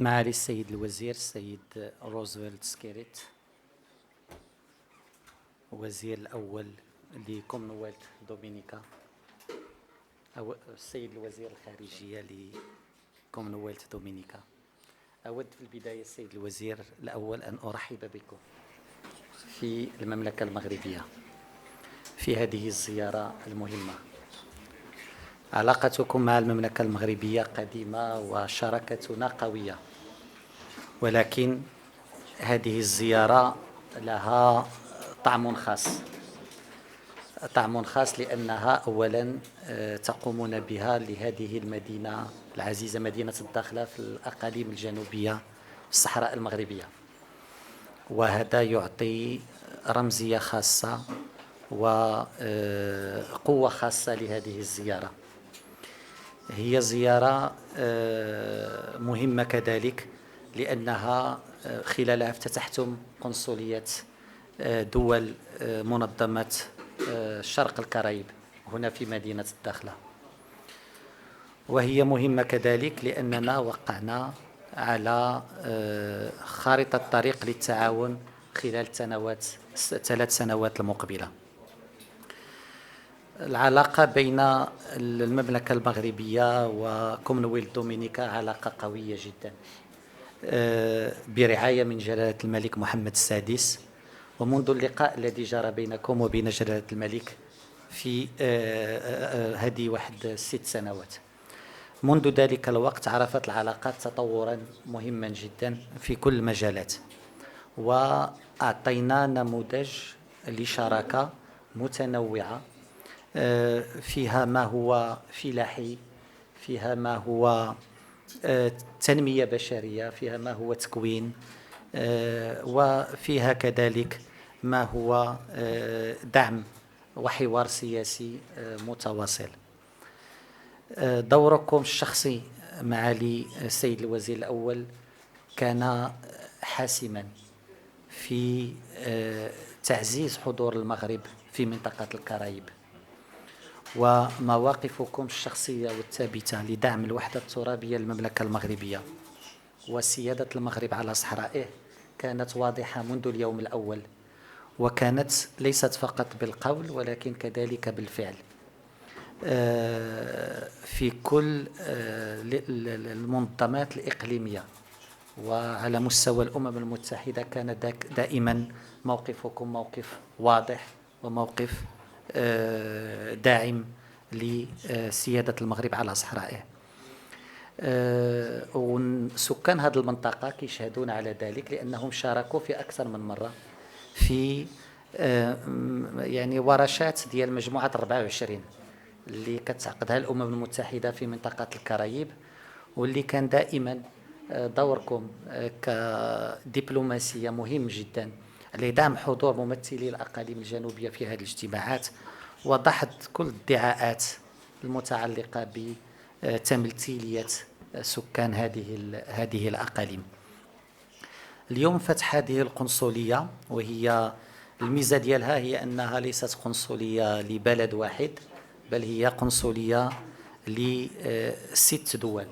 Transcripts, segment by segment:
معالي السيد الوزير السيد روزفلت سكريت، وزير الأول لكومنولث دومينيكا، أو السيد الوزير الخارجية لكومنولث دومينيكا. أود في البداية السيد الوزير الأول أن أرحب بكم في المملكة المغربية في هذه الزيارة المهمة. علاقتكم مع المملكة المغربية قديمة وشراكتنا قوية، ولكن هذه الزيارة لها طعم خاص لأنها أولا تقومون بها لهذه المدينة العزيزة، مدينة الداخلة في الأقاليم الجنوبية في الصحراء المغربية، وهذا يعطي رمزية خاصة وقوة خاصة لهذه الزيارة. هي زيارة مهمة كذلك لأنها خلالها افتتحتم قنصلية دول منظمة شرق الكاريب هنا في مدينة الداخلة، وهي مهمة كذلك لأننا وقعنا على خارطة طريق للتعاون خلال 3 سنوات المقبلة. العلاقة بين المملكة المغربية وكومنولث دومينيكا علاقة قوية جدا برعاية من جلالة الملك محمد السادس، ومنذ اللقاء الذي جرى بينكم وبين جلالة الملك في هذه 6 سنوات، منذ ذلك الوقت عرفت العلاقات تطورا مهما جدا في كل المجالات، وأعطينا نموذج لشراكة متنوعة فيها ما هو فلاحي، فيها ما هو تنمية بشرية، فيها ما هو تكوين، وفيها كذلك ما هو دعم وحوار سياسي متواصل. دوركم الشخصي معالي السيد الوزير الأول كان حاسما في تعزيز حضور المغرب في منطقة الكاريب، ومواقفكم الشخصية والثابتة لدعم الوحدة الترابية للمملكة المغربية وسيادة المغرب على صحرائه كانت واضحة منذ اليوم الأول، وكانت ليست فقط بالقول ولكن كذلك بالفعل في كل المنظمات الإقليمية وعلى مستوى الأمم المتحدة. كان دائما موقفكم موقف واضح وموقف داعم لسيادة المغرب على صحرائه، وسكان هذه المنطقة يشهدون على ذلك لأنهم شاركوا في أكثر من مرة في يعني ورشات ديال مجموعة 24 اللي كتعقدها الأمم المتحدة في منطقة الكاريب، واللي كان دائما دوركم كدبلوماسية مهم جدا لدعم حضور ممثلي الأقاليم الجنوبية في هذه الاجتماعات ودحض كل الادعاءات المتعلقة بتمثيلية سكان هذه الأقاليم. اليوم فتح هذه القنصلية، وهي الميزة ديالها هي أنها ليست قنصلية لبلد واحد، بل هي قنصلية ل6 دول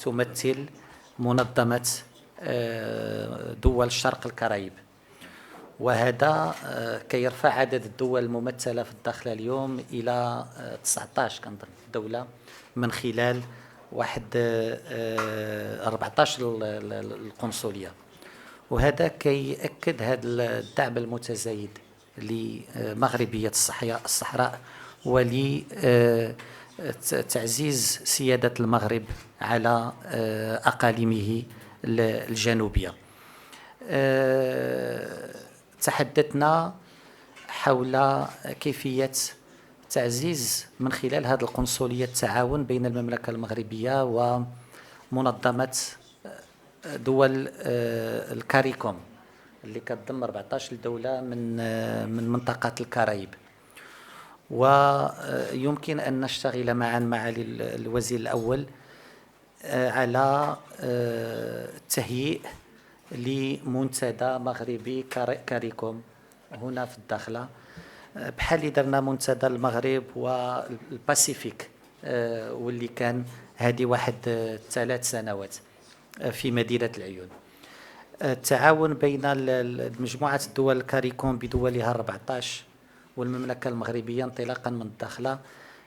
تمثل منظمة دول الشرق الكاريب، وهذا كيرفع عدد الدول الممثلة في الداخلة اليوم إلى 19 كنظن دولة من خلال 14 القنصلية، وهذا كيأكد هذا الدعم المتزايد لمغربية الصحراء ولتعزيز سيادة المغرب على أقاليمه الجنوبية. تحدثنا حول كيفية تعزيز من خلال هذه القنصلية التعاون بين المملكة المغربية ومنظمة دول الكاريكوم اللي كتضم 14 دولة من منطقة الكاريب، ويمكن أن نشتغل معا معالي الوزير الأول على تهيئ لمنتدى مغربي كاريكوم هنا في الداخلة، بحال اللي درنا منتدى المغرب والباسيفيك واللي كان هذه 3 سنوات. في مدينة العيون. التعاون بين مجموعة الدول الكاريكوم بدولها 14 والمملكة المغربية انطلاقا من الداخلة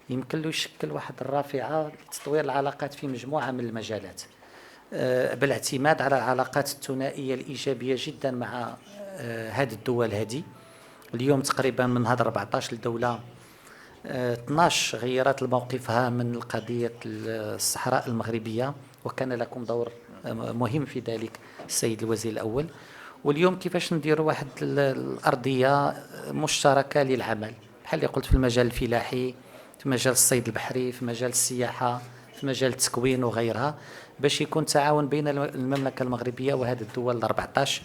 يمكن له يشكل واحد الرافعة لتطوير العلاقات في مجموعة من المجالات، بالاعتماد على العلاقات الثنائية الإيجابية جدا مع هذه الدول. هذه اليوم تقريبا من هذا 14 دولة 12 غيرت موقفها من قضية الصحراء المغربية، وكان لكم دور مهم في ذلك السيد الوزير الأول. واليوم كيفاش نديروا واحد الأرضية مشتركة للعمل، بحال اللي قلت في المجال الفلاحي، في مجال الصيد البحري، في مجال السياحة، في مجال التكوين وغيرها، باش يكون تعاون بين المملكة المغربية وهذه الدول 14.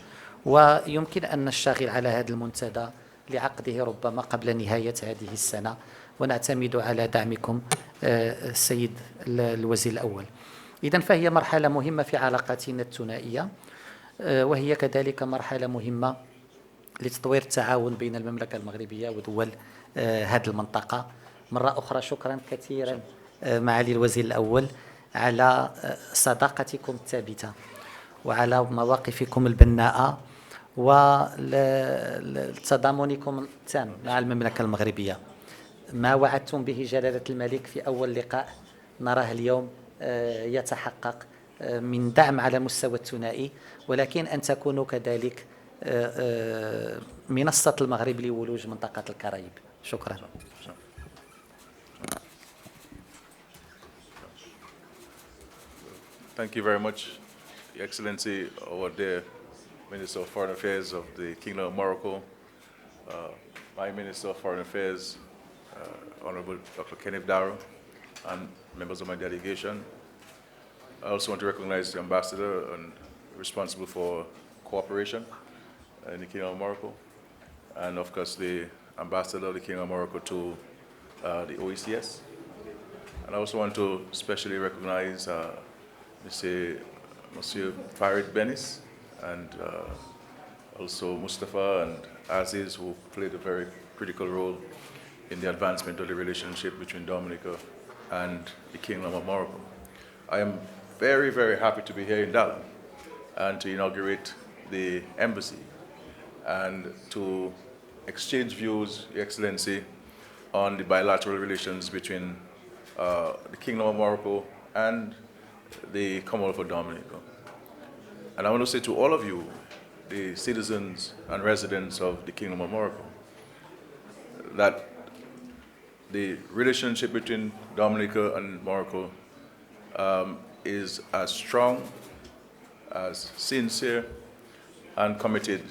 ويمكن أن نشتغل على هذا المنتدى لعقده ربما قبل نهاية هذه السنة، ونعتمد على دعمكم السيد الوزير الأول. إذن فهي مرحلة مهمة في علاقاتنا الثنائية، وهي كذلك مرحلة مهمة لتطوير التعاون بين المملكة المغربية ودول هذه المنطقة. مرة أخرى شكرا كثيرا معالي الوزير الأول على صداقتكم الثابتة وعلى مواقفكم البناءة وتضامنكم التام مع المملكة المغربية. ما وعدتم به جلالة الملك في أول لقاء نراه اليوم يتحقق من دعم على مستوى الثنائي، ولكن أن تكونوا كذلك منصة المغرب لولوج منطقة الكاريب. شكرا. Thank you very much, Your Excellency, our dear Minister of Foreign Affairs of the Kingdom of Morocco, my Minister of Foreign Affairs, Honorable Dr. Kenneth Darrow, and members of my delegation. I also want to recognize the ambassador and responsible for cooperation in the Kingdom of Morocco, and of course the ambassador of the Kingdom of Morocco to the OECS. And I also want to especially recognize Monsieur Farid Benis and also Mustafa and Aziz, who played a very critical role in the advancement of the relationship between Dominica and the Kingdom of Morocco. I am very, very happy to be here in Dallas and to inaugurate the embassy and to exchange views, Your Excellency, on the bilateral relations between the Kingdom of Morocco and the Commonwealth of Dominica. And I want to say to all of you, the citizens and residents of the Kingdom of Morocco, that the relationship between Dominica and Morocco is as strong, as sincere, and committed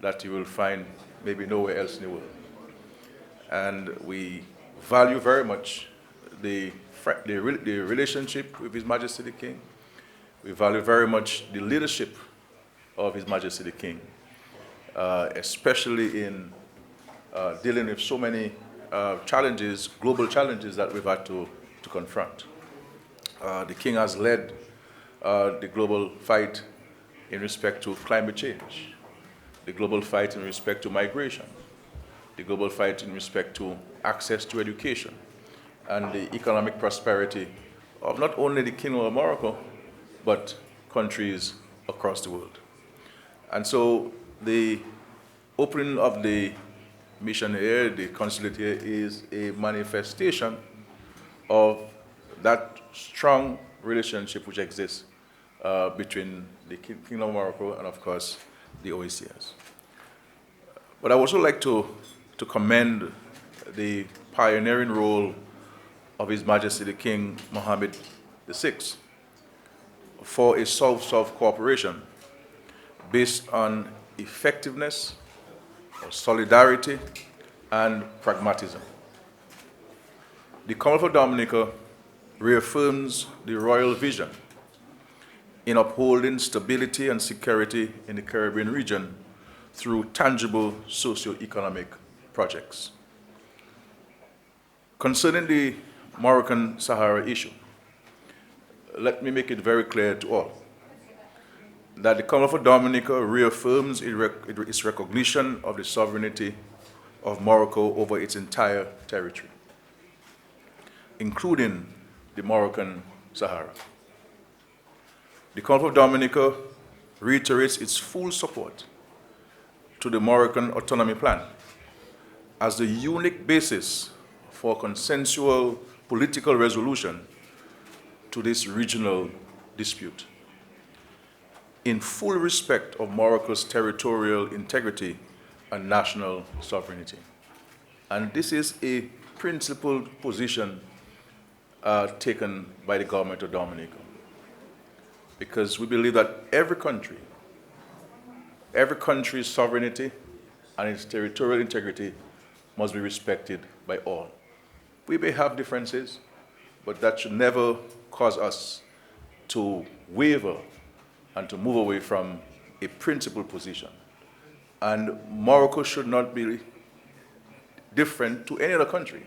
that you will find maybe nowhere else in the world. And we value very much the relationship with His Majesty the King. We value very much the leadership of His Majesty the King, especially in dealing with so many challenges, global challenges that we've had to confront. The King has led the global fight in respect to climate change, the global fight in respect to migration, the global fight in respect to access to education, and the economic prosperity of not only the Kingdom of Morocco, but countries across the world. And so the opening of the mission here, the consulate here, is a manifestation of that strong relationship which exists between the Kingdom of Morocco and, of course, the OECS. But I would also like to commend the pioneering role of His Majesty the King Mohammed VI for a South-South cooperation based on effectiveness, solidarity, and pragmatism. The Commonwealth of Dominica reaffirms the royal vision in upholding stability and security in the Caribbean region through tangible socio-economic projects. Concerning the Moroccan Sahara issue, let me make it very clear to all that the Commonwealth of Dominica reaffirms its recognition of the sovereignty of Morocco over its entire territory, including the Moroccan Sahara. The Council of Dominica reiterates its full support to the Moroccan Autonomy Plan as the unique basis for consensual political resolution to this regional dispute, in full respect of Morocco's territorial integrity and national sovereignty. And this is a principled position taken by the government of Dominica, because we believe that every country's sovereignty and its territorial integrity must be respected by all. We may have differences, but that should never cause us to waver and to move away from a principled position. And Morocco should not be different to any other country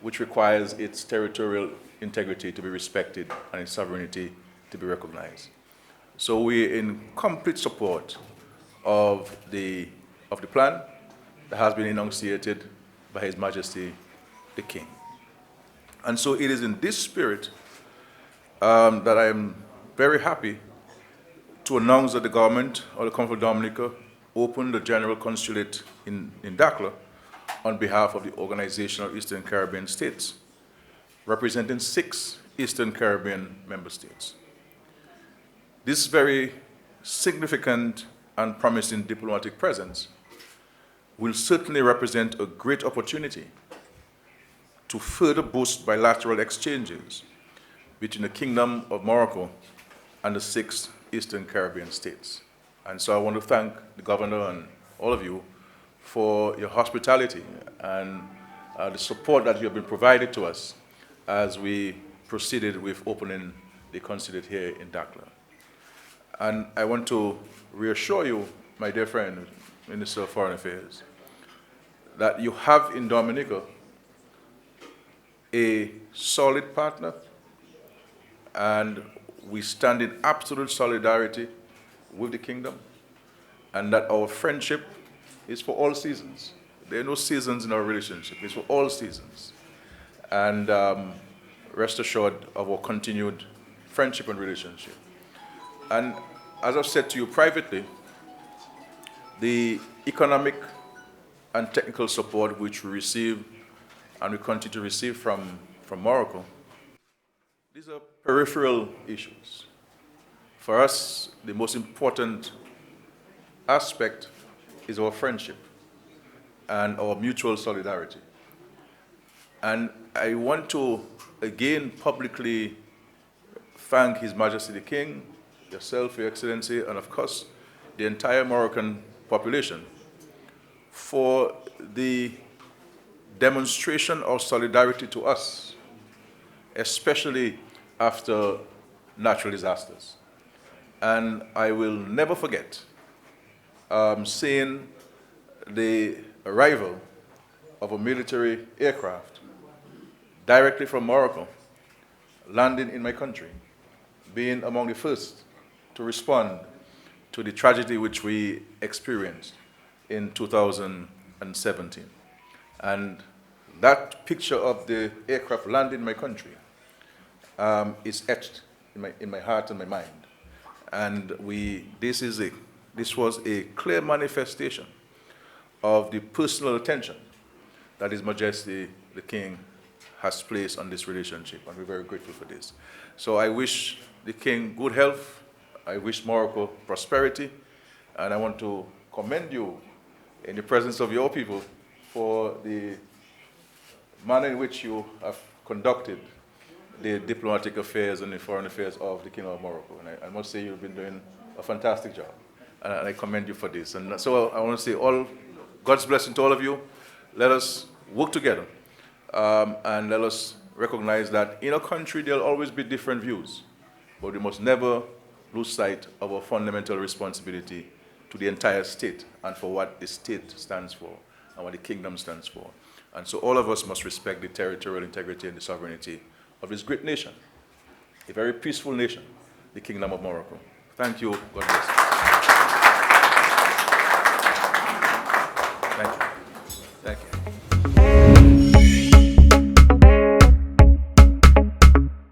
which requires its territorial integrity to be respected and its sovereignty to be recognized. So we're in complete support of the plan that has been enunciated by His Majesty the King. And so it is in this spirit that I am very happy to announce that the government of the Council of Dominica opened the General Consulate in Dakhla on behalf of the Organization of Eastern Caribbean States, representing 6 Eastern Caribbean member states. This very significant and promising diplomatic presence will certainly represent a great opportunity to further boost bilateral exchanges between the Kingdom of Morocco and the 6 Eastern Caribbean states. And so I want to thank the Governor and all of you for your hospitality and the support that you have been provided to us as we proceeded with opening the consulate here in Dakhla. And I want to reassure you, my dear friend, Minister of Foreign Affairs, that you have in Dominica a solid partner, and we stand in absolute solidarity with the kingdom, and that our friendship is for all seasons. There are no seasons in our relationship. It's for all seasons. And rest assured of our continued friendship and relationship. And as I've said to you privately, the economic and technical support which we receive and we continue to receive from Morocco, these are peripheral issues. For us, the most important aspect is our friendship and our mutual solidarity. And I want to again publicly thank His Majesty the King, yourself, Your Excellency, and of course the entire Moroccan population for the demonstration of solidarity to us, especially after natural disasters. And I will never forget seeing the arrival of a military aircraft directly from Morocco landing in my country, being among the first to respond to the tragedy which we experienced in 2017. And that picture of the aircraft landing in my country is etched in my heart and my mind. And this was a clear manifestation of the personal attention that His Majesty the King has placed on this relationship, and we're very grateful for this. So I wish the King good health, I wish Morocco prosperity, and I want to commend you in the presence of your people for the manner in which you have conducted the diplomatic affairs and the foreign affairs of the Kingdom of Morocco. And I must say you've been doing a fantastic job, and I commend you for this. And so I want to say God's blessing to all of you. Let us work together, and let us recognize that in a country there'll always be different views, but we must never lose sight of our fundamental responsibility to the entire state and for what the state stands for and what the kingdom stands for. And so all of us must respect the territorial integrity and the sovereignty of this great nation, a very peaceful nation, the Kingdom of Morocco. Thank you. God bless you. Thank you. Thank you.